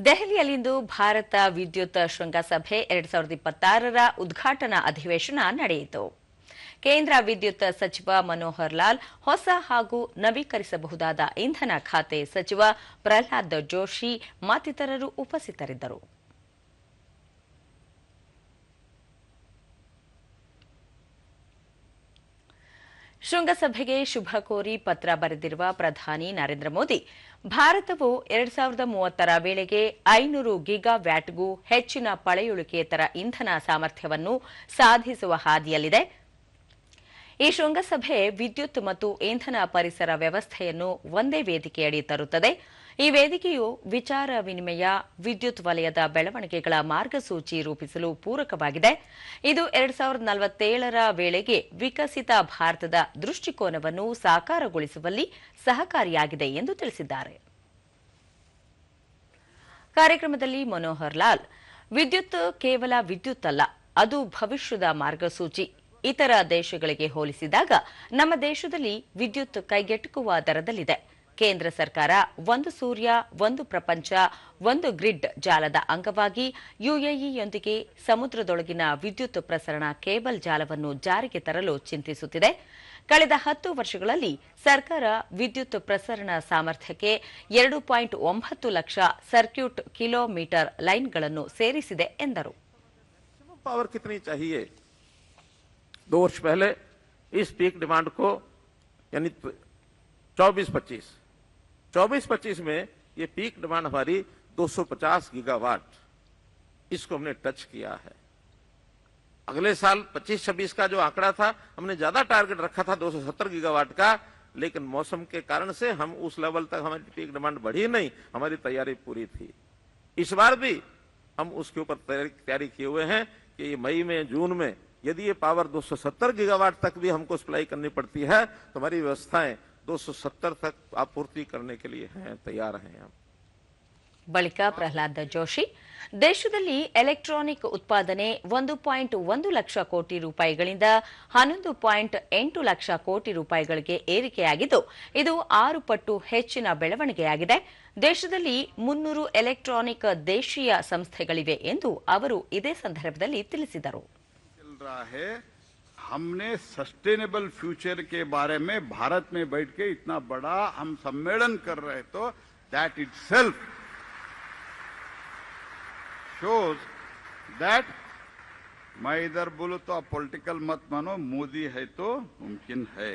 ದೆಹಲಿಯಲ್ಲಿಂದು ಭಾರತ ವಿದ್ಯುತ್ ಶೃಂಗಸಭೆ 2026ರ ಉದ್ಘಾಟನಾ ಅಧಿವೇಶನ ನಡೆಯಿತು. ಕೇಂದ್ರ ವಿದ್ಯುತ್ ಸಚಿವ ಮನೋಹರ್ ಲಾಲ್, ಹೊಸ ಹಾಗೂ ನವೀಕರಿಸಬಹುದಾದ ಇಂಧನ ಖಾತೆ ಸಚಿವ ಪ್ರಹ್ಲಾದ್ ಜೋಶಿ ಮತ್ತಿತರರು ಉಪಸ್ಥಿತರಿದ್ದರು. ಶೃಂಗಸಭೆಗೆ ಶುಭ ಕೋರಿ ಪತ್ರ ಬರೆದಿರುವ ಪ್ರಧಾನಿ ನರೇಂದ್ರ ಮೋದಿ, ಭಾರತವು 2030ರ ವೇಳೆಗೆ 500 ಗಿಗಾವ್ಯಾಟ್ಗೂ ಹೆಚ್ಚಿನ ಪಳೆಯುಳಿಕೆಯೇತರ ಇಂಧನ ಸಾಮರ್ಥ್ಯವನ್ನು ಸಾಧಿಸುವ ಹಾದಿಯಲ್ಲಿದೆ. ಈ ಶೃಂಗಸಭೆ ವಿದ್ಯುತ್ ಮತ್ತು ಇಂಧನ ಪರಿಸರ ವ್ಯವಸ್ಥೆಯನ್ನು ಒಂದೇ ವೇದಿಕೆಯಡಿ ತರುತ್ತದೆ. ಈ ವೇದಿಕೆಯು ವಿಚಾರ ವಿನಿಮಯ, ವಿದ್ಯುತ್ ವಲಯದ ಬೆಳವಣಿಗೆಗಳ ಮಾರ್ಗಸೂಚಿ ರೂಪಿಸಲು ಪೂರಕವಾಗಿದೆ. ಇದು 2047ರ ವೇಳೆಗೆ ವಿಕಸಿತ ಭಾರತದ ದೃಷ್ಟಿಕೋನವನ್ನು ಸಾಕಾರಗೊಳಿಸುವಲ್ಲಿ ಸಹಕಾರಿಯಾಗಿದೆ ಎಂದು ತಿಳಿಸಿದ್ದಾರೆ. ಕಾರ್ಯಕ್ರಮದಲ್ಲಿ ಮನೋಹರ್ ಲಾಲ್, ವಿದ್ಯುತ್ ಕೇವಲ ವಿದ್ಯುತ್ ಅಲ್ಲ, ಅದು ಭವಿಷ್ಯದ ಮಾರ್ಗಸೂಚಿ. ಇತರ ದೇಶಗಳಿಗೆ ಹೋಲಿಸಿದಾಗ ನಮ್ಮ ದೇಶದಲ್ಲಿ ವಿದ್ಯುತ್ ಕೈಗೆಟುಕುವ ದರದಲ್ಲಿದೆ. ಕೇಂದ್ರ ಸರ್ಕಾರ ಒಂದು ಸೂರ್ಯ, ಒಂದು ಪ್ರಪಂಚ, ಒಂದು ಗ್ರಿಡ್ ಜಾಲದ ಅಂಗವಾಗಿ ಯುಎಇಯೊಂದಿಗೆ ಸಮುದ್ರದೊಳಗಿನ ವಿದ್ಯುತ್ ಪ್ರಸರಣ ಕೇಬಲ್ ಜಾಲವನ್ನು ಜಾರಿಗೆ ತರಲು ಚಿಂತಿಸುತ್ತಿದೆ. ಕಳೆದ 10 ವರ್ಷಗಳಲ್ಲಿ ಸರ್ಕಾರ ವಿದ್ಯುತ್ ಪ್ರಸರಣ ಸಾಮರ್ಥ್ಯಕ್ಕೆ 2.9 ಲಕ್ಷ ಸರ್ಕ್ಯೂಟ್ ಕಿಲೋಮೀಟರ್ ಲೈನ್ಗಳನ್ನು ಸೇರಿಸಿದೆ ಎಂದರು. पावर कितनी चाहिए? 2 वर्ष पहले इस पीक डिमांड को यानी 24-25 में ये पीक डिमांड हमारी 250 गीगावाट, इसको हमने टच किया है. अगले साल 25-26 का जो आंकड़ा था, हमने ज्यादा टारगेट रखा था 270 गीगावाट का, लेकिन मौसम के कारण से हम उस लेवल तक हमारी पीक डिमांड बढ़ी नहीं. हमारी तैयारी पूरी थी. इस बार भी हम उसके ऊपर तैयारी किए हुए हैं कि मई में, जून में यदि ये पावर 270 गीगावाट तक भी हमको सप्लाई करनी पड़ती है तो हमारी व्यवस्थाएं 270 तक आपूर्ति करने के लिए हैं, तैयार हैं हम. ಬಳಿಕ ಪ್ರಹ್ಲಾದ್ ಜೋಶಿ, ದೇಶದಲ್ಲಿ ಎಲೆಕ್ಟ್ರಾನಿಕ್ ಉತ್ಪಾದನೆ 1.1 ಲಕ್ಷ ಕೋಟಿ ರೂಪಾಯಿಗಳಿಂದ 11.8 ಲಕ್ಷ ಕೋಟಿ ರೂಪಾಯಿಗಳಿಗೆ ಏರಿಕೆಯಾಗಿದ್ದು, ಇದು 6 ಪಟ್ಟು ಹೆಚ್ಚಿನ ಬೆಳವಣಿಗೆಯಾಗಿದೆ. ದೇಶದಲ್ಲಿ 300 ಎಲೆಕ್ಟ್ರಾನಿಕ್ ದೇಶೀಯ ಸಂಸ್ಥೆಗಳಿವೆ ಎಂದು ಅವರು ಇದೇ ಸಂದರ್ಭದಲ್ಲಿ ತಿಳಿಸಿದರು. हमने सस्टेनेबल फ्यूचर के बारे में भारत में बैठ के इतना बड़ा हम सम्मेलन कर रहे, तो दैट इटसेल्फ शोज दैट मैं इधर बोलूं तो आप पॉलिटिकल मत मानो, मोदी है तो मुमकिन है.